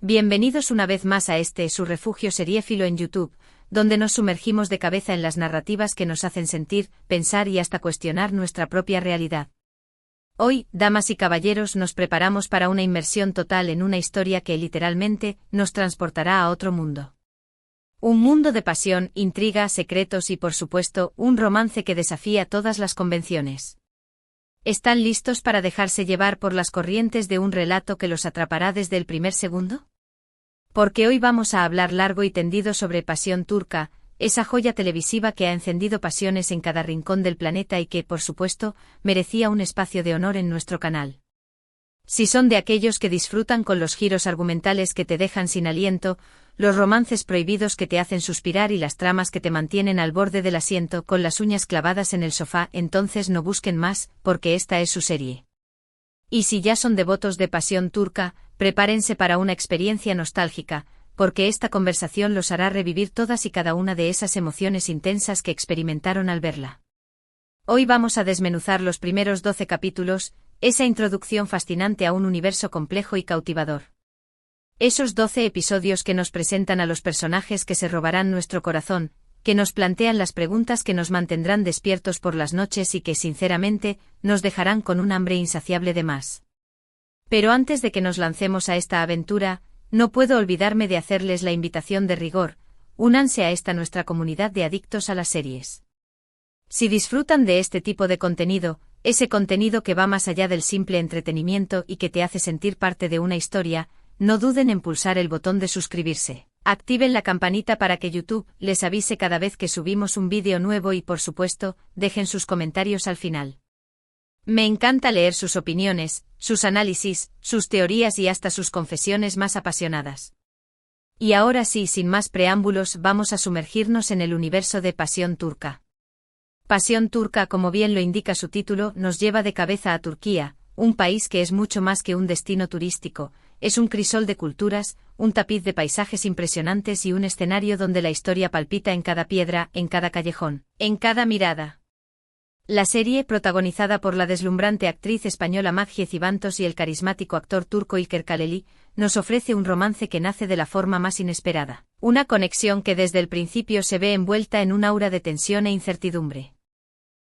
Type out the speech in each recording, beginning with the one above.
Bienvenidos una vez más a su refugio seriéfilo en YouTube, donde nos sumergimos de cabeza en las narrativas que nos hacen sentir, pensar y hasta cuestionar nuestra propia realidad. Hoy, damas y caballeros, nos preparamos para una inmersión total en una historia que literalmente nos transportará a otro mundo. Un mundo de pasión, intriga, secretos y por supuesto, un romance que desafía todas las convenciones. ¿Están listos para dejarse llevar por las corrientes de un relato que los atrapará desde el primer segundo? Porque hoy vamos a hablar largo y tendido sobre Pasión Turca, esa joya televisiva que ha encendido pasiones en cada rincón del planeta y que, por supuesto, merecía un espacio de honor en nuestro canal. Si son de aquellos que disfrutan con los giros argumentales que te dejan sin aliento, los romances prohibidos que te hacen suspirar y las tramas que te mantienen al borde del asiento con las uñas clavadas en el sofá, entonces no busquen más, porque esta es su serie. Y si ya son devotos de Pasión Turca, prepárense para una experiencia nostálgica, porque esta conversación los hará revivir todas y cada una de esas emociones intensas que experimentaron al verla. Hoy vamos a desmenuzar los primeros 12 capítulos, esa introducción fascinante a un universo complejo y cautivador. Esos 12 episodios que nos presentan a los personajes que se robarán nuestro corazón, que nos plantean las preguntas que nos mantendrán despiertos por las noches y que, sinceramente, nos dejarán con un hambre insaciable de más. Pero antes de que nos lancemos a esta aventura, no puedo olvidarme de hacerles la invitación de rigor: únanse a esta nuestra comunidad de adictos a las series. Si disfrutan de este tipo de contenido, ese contenido que va más allá del simple entretenimiento y que te hace sentir parte de una historia, no duden en pulsar el botón de suscribirse. Activen la campanita para que YouTube les avise cada vez que subimos un vídeo nuevo y, por supuesto, dejen sus comentarios al final. Me encanta leer sus opiniones, sus análisis, sus teorías y hasta sus confesiones más apasionadas. Y ahora sí, sin más preámbulos, vamos a sumergirnos en el universo de Pasión Turca. Pasión Turca, como bien lo indica su título, nos lleva de cabeza a Turquía, un país que es mucho más que un destino turístico, es un crisol de culturas, un tapiz de paisajes impresionantes y un escenario donde la historia palpita en cada piedra, en cada callejón, en cada mirada. La serie, protagonizada por la deslumbrante actriz española Madje Cibantos y el carismático actor turco İlker Kaleli, nos ofrece un romance que nace de la forma más inesperada, una conexión que desde el principio se ve envuelta en un aura de tensión e incertidumbre.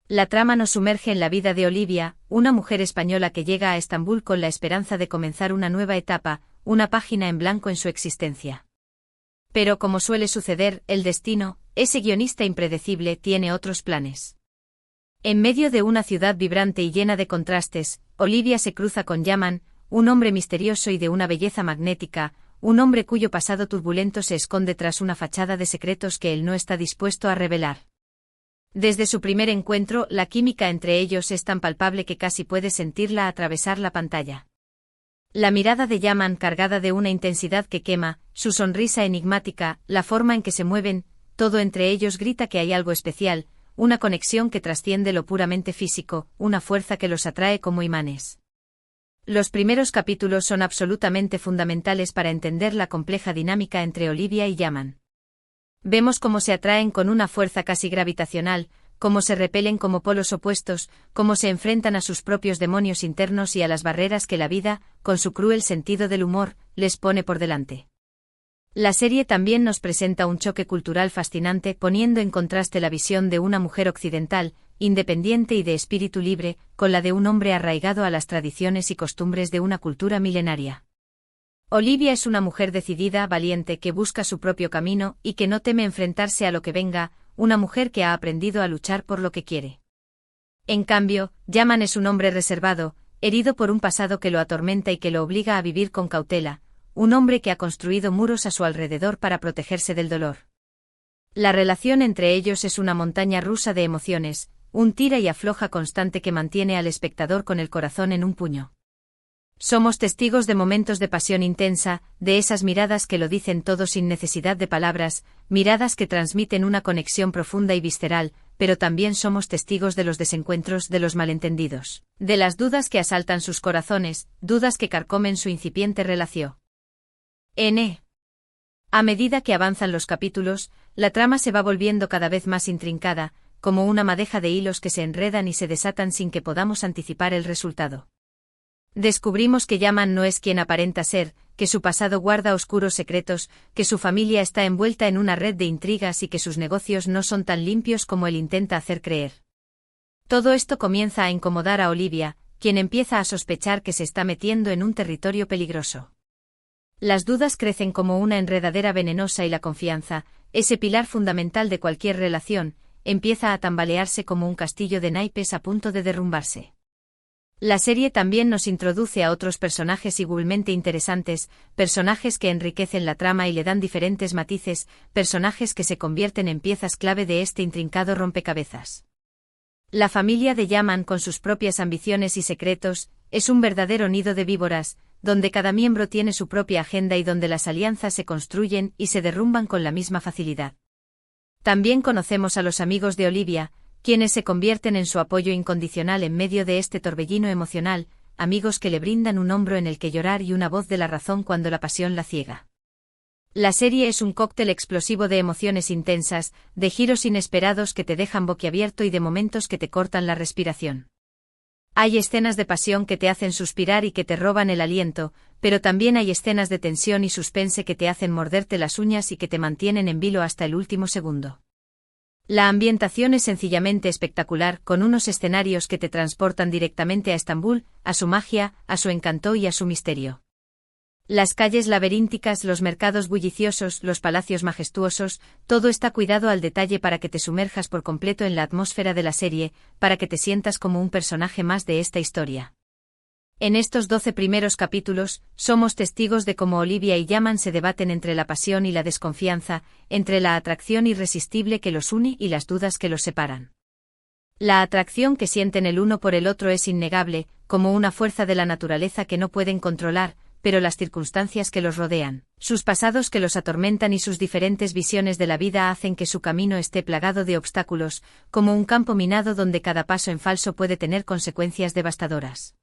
La trama nos sumerge en la vida de Olivia, una mujer española que llega a Estambul con la esperanza de comenzar una nueva etapa, una página en blanco en su existencia. Pero como suele suceder, el destino, ese guionista impredecible, tiene otros planes. En medio de una ciudad vibrante y llena de contrastes, Olivia se cruza con Yaman, un hombre misterioso y de una belleza magnética, un hombre cuyo pasado turbulento se esconde tras una fachada de secretos que él no está dispuesto a revelar. Desde su primer encuentro, la química entre ellos es tan palpable que casi puedes sentirla atravesar la pantalla. La mirada de Yaman, cargada de una intensidad que quema, su sonrisa enigmática, la forma en que se mueven, todo entre ellos grita que hay algo especial, una conexión que trasciende lo puramente físico, una fuerza que los atrae como imanes. Los primeros capítulos son absolutamente fundamentales para entender la compleja dinámica entre Olivia y Yaman. Vemos cómo se atraen con una fuerza casi gravitacional, cómo se repelen como polos opuestos, cómo se enfrentan a sus propios demonios internos y a las barreras que la vida, con su cruel sentido del humor, les pone por delante. La serie también nos presenta un choque cultural fascinante, poniendo en contraste la visión de una mujer occidental, independiente y de espíritu libre, con la de un hombre arraigado a las tradiciones y costumbres de una cultura milenaria. Olivia es una mujer decidida, valiente, que busca su propio camino y que no teme enfrentarse a lo que venga, una mujer que ha aprendido a luchar por lo que quiere. En cambio, Yaman es un hombre reservado, herido por un pasado que lo atormenta y que lo obliga a vivir con cautela, un hombre que ha construido muros a su alrededor para protegerse del dolor. La relación entre ellos es una montaña rusa de emociones, un tira y afloja constante que mantiene al espectador con el corazón en un puño. Somos testigos de momentos de pasión intensa, de esas miradas que lo dicen todo sin necesidad de palabras, miradas que transmiten una conexión profunda y visceral, pero también somos testigos de los desencuentros, de los malentendidos, de las dudas que asaltan sus corazones, dudas que carcomen su incipiente relación. A medida que avanzan los capítulos, la trama se va volviendo cada vez más intrincada, como una madeja de hilos que se enredan y se desatan sin que podamos anticipar el resultado. Descubrimos que Yaman no es quien aparenta ser, que su pasado guarda oscuros secretos, que su familia está envuelta en una red de intrigas y que sus negocios no son tan limpios como él intenta hacer creer. Todo esto comienza a incomodar a Olivia, quien empieza a sospechar que se está metiendo en un territorio peligroso. Las dudas crecen como una enredadera venenosa y la confianza, ese pilar fundamental de cualquier relación, empieza a tambalearse como un castillo de naipes a punto de derrumbarse. La serie también nos introduce a otros personajes igualmente interesantes, personajes que enriquecen la trama y le dan diferentes matices, personajes que se convierten en piezas clave de este intrincado rompecabezas. La familia de Yaman, con sus propias ambiciones y secretos, es un verdadero nido de víboras, donde cada miembro tiene su propia agenda y donde las alianzas se construyen y se derrumban con la misma facilidad. También conocemos a los amigos de Olivia, quienes se convierten en su apoyo incondicional en medio de este torbellino emocional, amigos que le brindan un hombro en el que llorar y una voz de la razón cuando la pasión la ciega. La serie es un cóctel explosivo de emociones intensas, de giros inesperados que te dejan boquiabierto y de momentos que te cortan la respiración. Hay escenas de pasión que te hacen suspirar y que te roban el aliento, pero también hay escenas de tensión y suspense que te hacen morderte las uñas y que te mantienen en vilo hasta el último segundo. La ambientación es sencillamente espectacular, con unos escenarios que te transportan directamente a Estambul, a su magia, a su encanto y a su misterio. Las calles laberínticas, los mercados bulliciosos, los palacios majestuosos, todo está cuidado al detalle para que te sumerjas por completo en la atmósfera de la serie, para que te sientas como un personaje más de esta historia. En estos 12 primeros capítulos, somos testigos de cómo Olivia y Yaman se debaten entre la pasión y la desconfianza, entre la atracción irresistible que los une y las dudas que los separan. La atracción que sienten el uno por el otro es innegable, como una fuerza de la naturaleza que no pueden controlar, pero las circunstancias que los rodean, sus pasados que los atormentan y sus diferentes visiones de la vida hacen que su camino esté plagado de obstáculos, como un campo minado donde cada paso en falso puede tener consecuencias devastadoras.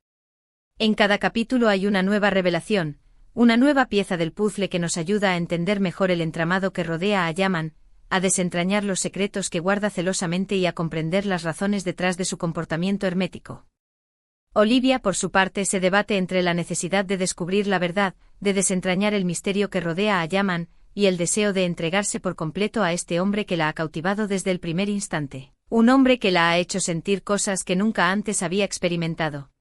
En cada capítulo hay una nueva revelación, una nueva pieza del puzzle que nos ayuda a entender mejor el entramado que rodea a Yaman, a desentrañar los secretos que guarda celosamente y a comprender las razones detrás de su comportamiento hermético. Olivia, por su parte, se debate entre la necesidad de descubrir la verdad, de desentrañar el misterio que rodea a Yaman, y el deseo de entregarse por completo a este hombre que la ha cautivado desde el primer instante, un hombre que la ha hecho sentir cosas que nunca antes había experimentado.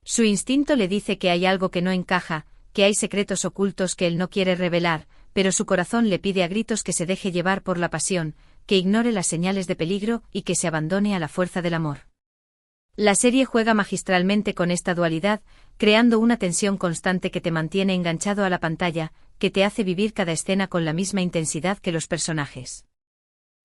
Su instinto le dice que hay algo que no encaja, que hay secretos ocultos que él no quiere revelar, pero su corazón le pide a gritos que se deje llevar por la pasión, que ignore las señales de peligro y que se abandone a la fuerza del amor. La serie juega magistralmente con esta dualidad, creando una tensión constante que te mantiene enganchado a la pantalla, que te hace vivir cada escena con la misma intensidad que los personajes.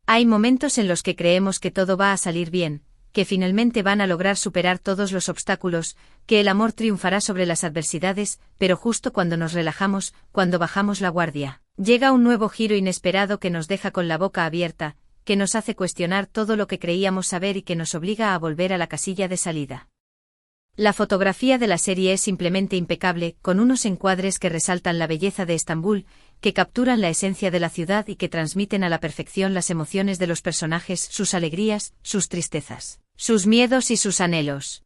Hay momentos en los que creemos que todo va a salir bien, que finalmente van a lograr superar todos los obstáculos, que el amor triunfará sobre las adversidades, pero justo cuando nos relajamos, cuando bajamos la guardia, llega un nuevo giro inesperado que nos deja con la boca abierta, que nos hace cuestionar todo lo que creíamos saber y que nos obliga a volver a la casilla de salida. La fotografía de la serie es simplemente impecable, con unos encuadres que resaltan la belleza de Estambul, que capturan la esencia de la ciudad y que transmiten a la perfección las emociones de los personajes, sus alegrías, sus tristezas, sus miedos y sus anhelos.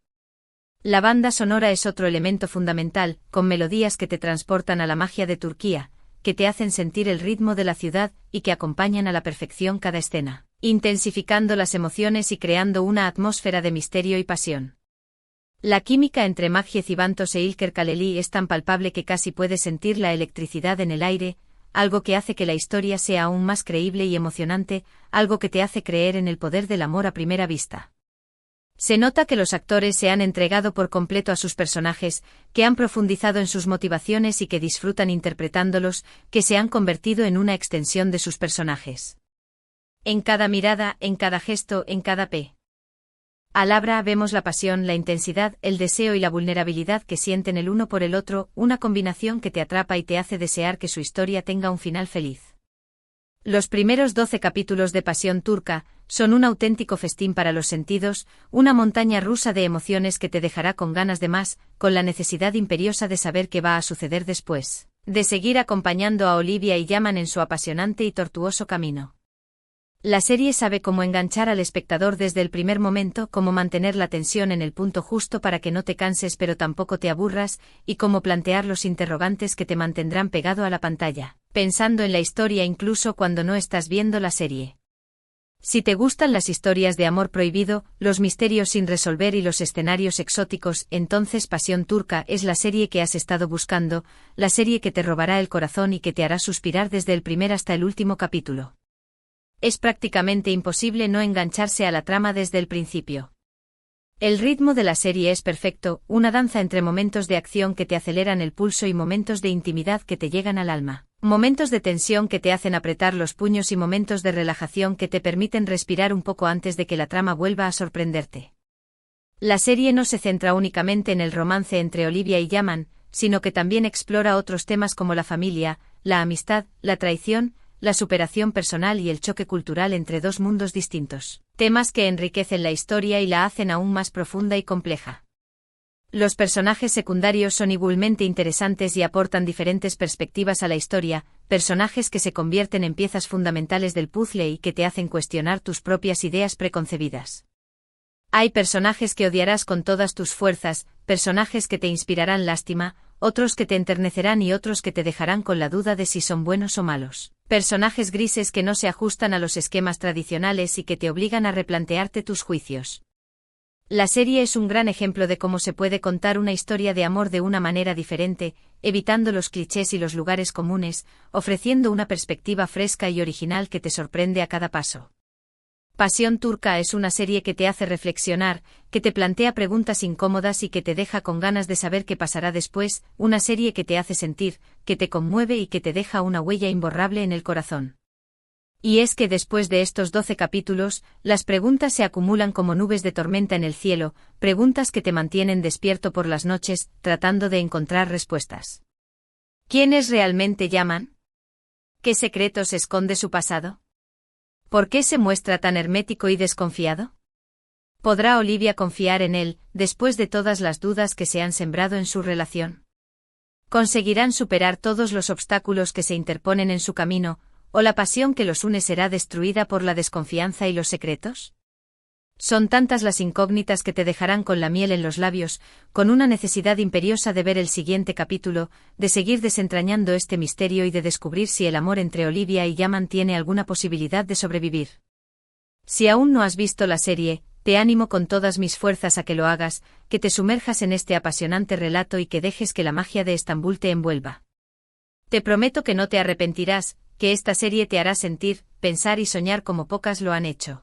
La banda sonora es otro elemento fundamental, con melodías que te transportan a la magia de Turquía, que te hacen sentir el ritmo de la ciudad y que acompañan a la perfección cada escena, intensificando las emociones y creando una atmósfera de misterio y pasión. La química entre Maciej Ivantos e Ilker Kaleli es tan palpable que casi puedes sentir la electricidad en el aire, algo que hace que la historia sea aún más creíble y emocionante, algo que te hace creer en el poder del amor a primera vista. Se nota que los actores se han entregado por completo a sus personajes, que han profundizado en sus motivaciones y que disfrutan interpretándolos, que se han convertido en una extensión de sus personajes. En cada mirada, en cada gesto, en cada palabra vemos la pasión, la intensidad, el deseo y la vulnerabilidad que sienten el uno por el otro, una combinación que te atrapa y te hace desear que su historia tenga un final feliz. Los primeros 12 capítulos de Pasión Turca son un auténtico festín para los sentidos, una montaña rusa de emociones que te dejará con ganas de más, con la necesidad imperiosa de saber qué va a suceder después, de seguir acompañando a Olivia y Yaman en su apasionante y tortuoso camino. La serie sabe cómo enganchar al espectador desde el primer momento, cómo mantener la tensión en el punto justo para que no te canses pero tampoco te aburras, y cómo plantear los interrogantes que te mantendrán pegado a la pantalla, pensando en la historia incluso cuando no estás viendo la serie. Si te gustan las historias de amor prohibido, los misterios sin resolver y los escenarios exóticos, entonces Pasión Turca es la serie que has estado buscando, la serie que te robará el corazón y que te hará suspirar desde el primer hasta el último capítulo. Es prácticamente imposible no engancharse a la trama desde el principio. El ritmo de la serie es perfecto, una danza entre momentos de acción que te aceleran el pulso y momentos de intimidad que te llegan al alma, momentos de tensión que te hacen apretar los puños y momentos de relajación que te permiten respirar un poco antes de que la trama vuelva a sorprenderte. La serie no se centra únicamente en el romance entre Olivia y Yaman, sino que también explora otros temas como la familia, la amistad, la traición, la superación personal y el choque cultural entre dos mundos distintos, temas que enriquecen la historia y la hacen aún más profunda y compleja. Los personajes secundarios son igualmente interesantes y aportan diferentes perspectivas a la historia, personajes que se convierten en piezas fundamentales del puzzle y que te hacen cuestionar tus propias ideas preconcebidas. Hay personajes que odiarás con todas tus fuerzas, personajes que te inspirarán lástima, otros que te enternecerán y otros que te dejarán con la duda de si son buenos o malos. Personajes grises que no se ajustan a los esquemas tradicionales y que te obligan a replantearte tus juicios. La serie es un gran ejemplo de cómo se puede contar una historia de amor de una manera diferente, evitando los clichés y los lugares comunes, ofreciendo una perspectiva fresca y original que te sorprende a cada paso. Pasión Turca es una serie que te hace reflexionar, que te plantea preguntas incómodas y que te deja con ganas de saber qué pasará después, una serie que te hace sentir, que te conmueve y que te deja una huella imborrable en el corazón. Y es que después de estos 12 capítulos, las preguntas se acumulan como nubes de tormenta en el cielo, preguntas que te mantienen despierto por las noches, tratando de encontrar respuestas. ¿Quiénes realmente Yaman? ¿Qué secretos esconde su pasado? ¿Por qué se muestra tan hermético y desconfiado? ¿Podrá Olivia confiar en él, después de todas las dudas que se han sembrado en su relación? ¿Conseguirán superar todos los obstáculos que se interponen en su camino, o la pasión que los une será destruida por la desconfianza y los secretos? Son tantas las incógnitas que te dejarán con la miel en los labios, con una necesidad imperiosa de ver el siguiente capítulo, de seguir desentrañando este misterio y de descubrir si el amor entre Olivia y Yaman tiene alguna posibilidad de sobrevivir. Si aún no has visto la serie, te animo con todas mis fuerzas a que lo hagas, que te sumerjas en este apasionante relato y que dejes que la magia de Estambul te envuelva. Te prometo que no te arrepentirás, que esta serie te hará sentir, pensar y soñar como pocas lo han hecho.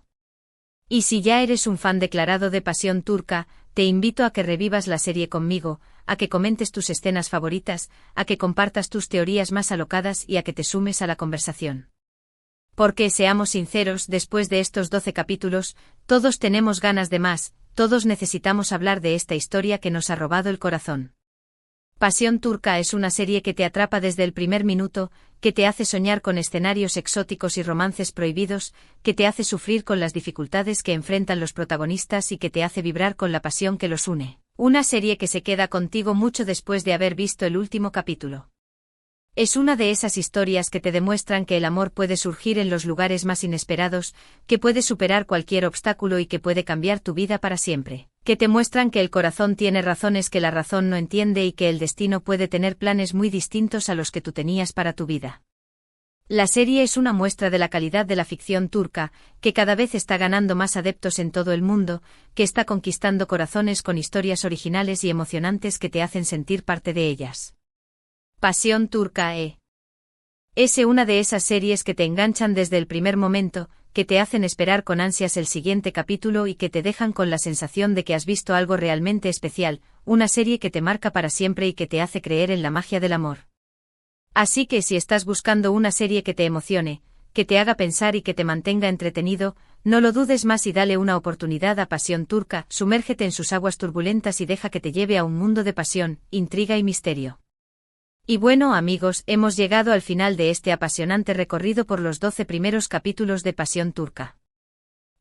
Y si ya eres un fan declarado de Pasión Turca, te invito a que revivas la serie conmigo, a que comentes tus escenas favoritas, a que compartas tus teorías más alocadas y a que te sumes a la conversación. Porque, seamos sinceros, después de estos 12 capítulos, todos tenemos ganas de más, todos necesitamos hablar de esta historia que nos ha robado el corazón. Pasión Turca es una serie que te atrapa desde el primer minuto, que te hace soñar con escenarios exóticos y romances prohibidos, que te hace sufrir con las dificultades que enfrentan los protagonistas y que te hace vibrar con la pasión que los une. Una serie que se queda contigo mucho después de haber visto el último capítulo. Es una de esas historias que te demuestran que el amor puede surgir en los lugares más inesperados, que puede superar cualquier obstáculo y que puede cambiar tu vida para siempre. Que te muestran que el corazón tiene razones que la razón no entiende y que el destino puede tener planes muy distintos a los que tú tenías para tu vida. La serie es una muestra de la calidad de la ficción turca, que cada vez está ganando más adeptos en todo el mundo, que está conquistando corazones con historias originales y emocionantes que te hacen sentir parte de ellas. Pasión Turca es una de esas series que te enganchan desde el primer momento, que te hacen esperar con ansias el siguiente capítulo y que te dejan con la sensación de que has visto algo realmente especial, una serie que te marca para siempre y que te hace creer en la magia del amor. Así que si estás buscando una serie que te emocione, que te haga pensar y que te mantenga entretenido, no lo dudes más y dale una oportunidad a Pasión Turca, sumérgete en sus aguas turbulentas y deja que te lleve a un mundo de pasión, intriga y misterio. Y bueno amigos, hemos llegado al final de este apasionante recorrido por los 12 primeros capítulos de Pasión Turca.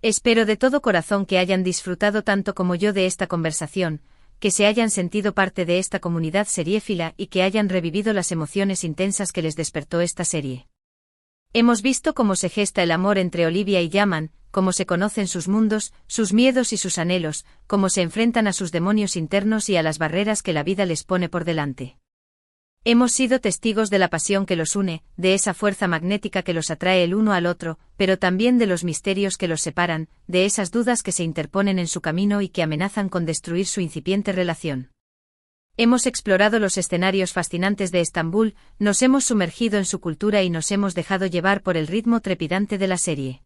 Espero de todo corazón que hayan disfrutado tanto como yo de esta conversación, que se hayan sentido parte de esta comunidad seriéfila y que hayan revivido las emociones intensas que les despertó esta serie. Hemos visto cómo se gesta el amor entre Olivia y Yaman, cómo se conocen sus mundos, sus miedos y sus anhelos, cómo se enfrentan a sus demonios internos y a las barreras que la vida les pone por delante. Hemos sido testigos de la pasión que los une, de esa fuerza magnética que los atrae el uno al otro, pero también de los misterios que los separan, de esas dudas que se interponen en su camino y que amenazan con destruir su incipiente relación. Hemos explorado los escenarios fascinantes de Estambul, nos hemos sumergido en su cultura y nos hemos dejado llevar por el ritmo trepidante de la serie.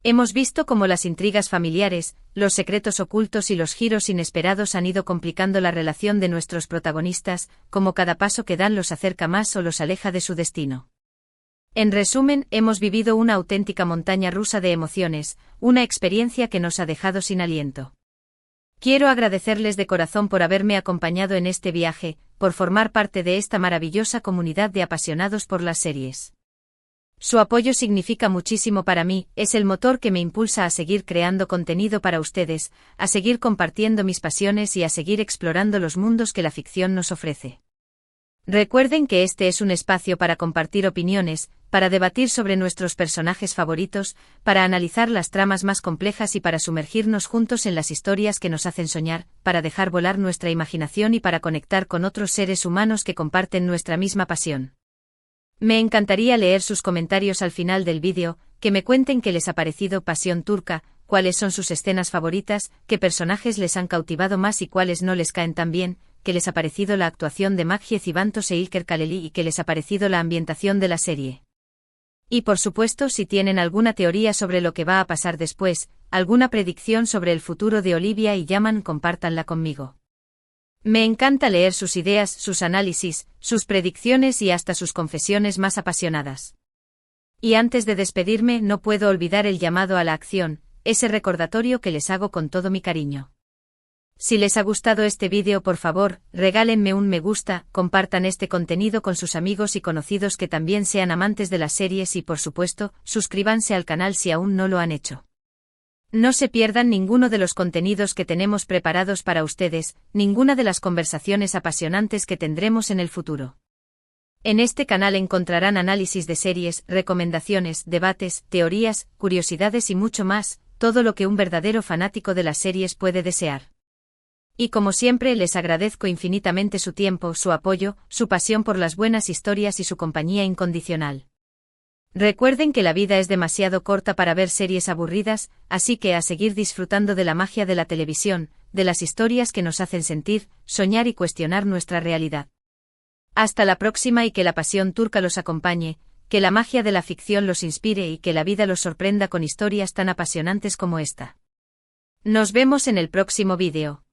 Hemos visto cómo las intrigas familiares, los secretos ocultos y los giros inesperados han ido complicando la relación de nuestros protagonistas, cómo cada paso que dan los acerca más o los aleja de su destino. En resumen, hemos vivido una auténtica montaña rusa de emociones, una experiencia que nos ha dejado sin aliento. Quiero agradecerles de corazón por haberme acompañado en este viaje, por formar parte de esta maravillosa comunidad de apasionados por las series. Su apoyo significa muchísimo para mí, es el motor que me impulsa a seguir creando contenido para ustedes, a seguir compartiendo mis pasiones y a seguir explorando los mundos que la ficción nos ofrece. Recuerden que este es un espacio para compartir opiniones, para debatir sobre nuestros personajes favoritos, para analizar las tramas más complejas y para sumergirnos juntos en las historias que nos hacen soñar, para dejar volar nuestra imaginación y para conectar con otros seres humanos que comparten nuestra misma pasión. Me encantaría leer sus comentarios al final del vídeo, que me cuenten qué les ha parecido Pasión Turca, cuáles son sus escenas favoritas, qué personajes les han cautivado más y cuáles no les caen tan bien, qué les ha parecido la actuación de Maggie Cibantos e Ilker Kaleli y qué les ha parecido la ambientación de la serie. Y por supuesto, si tienen alguna teoría sobre lo que va a pasar después, alguna predicción sobre el futuro de Olivia y Yaman, compártanla conmigo. Me encanta leer sus ideas, sus análisis, sus predicciones y hasta sus confesiones más apasionadas. Y antes de despedirme, no puedo olvidar el llamado a la acción, ese recordatorio que les hago con todo mi cariño. Si les ha gustado este vídeo, por favor, regálenme un me gusta, compartan este contenido con sus amigos y conocidos que también sean amantes de las series y, por supuesto, suscríbanse al canal si aún no lo han hecho. No se pierdan ninguno de los contenidos que tenemos preparados para ustedes, ninguna de las conversaciones apasionantes que tendremos en el futuro. En este canal encontrarán análisis de series, recomendaciones, debates, teorías, curiosidades y mucho más, todo lo que un verdadero fanático de las series puede desear. Y como siempre les agradezco infinitamente su tiempo, su apoyo, su pasión por las buenas historias y su compañía incondicional. Recuerden que la vida es demasiado corta para ver series aburridas, así que a seguir disfrutando de la magia de la televisión, de las historias que nos hacen sentir, soñar y cuestionar nuestra realidad. Hasta la próxima y que la pasión turca los acompañe, que la magia de la ficción los inspire y que la vida los sorprenda con historias tan apasionantes como esta. Nos vemos en el próximo vídeo.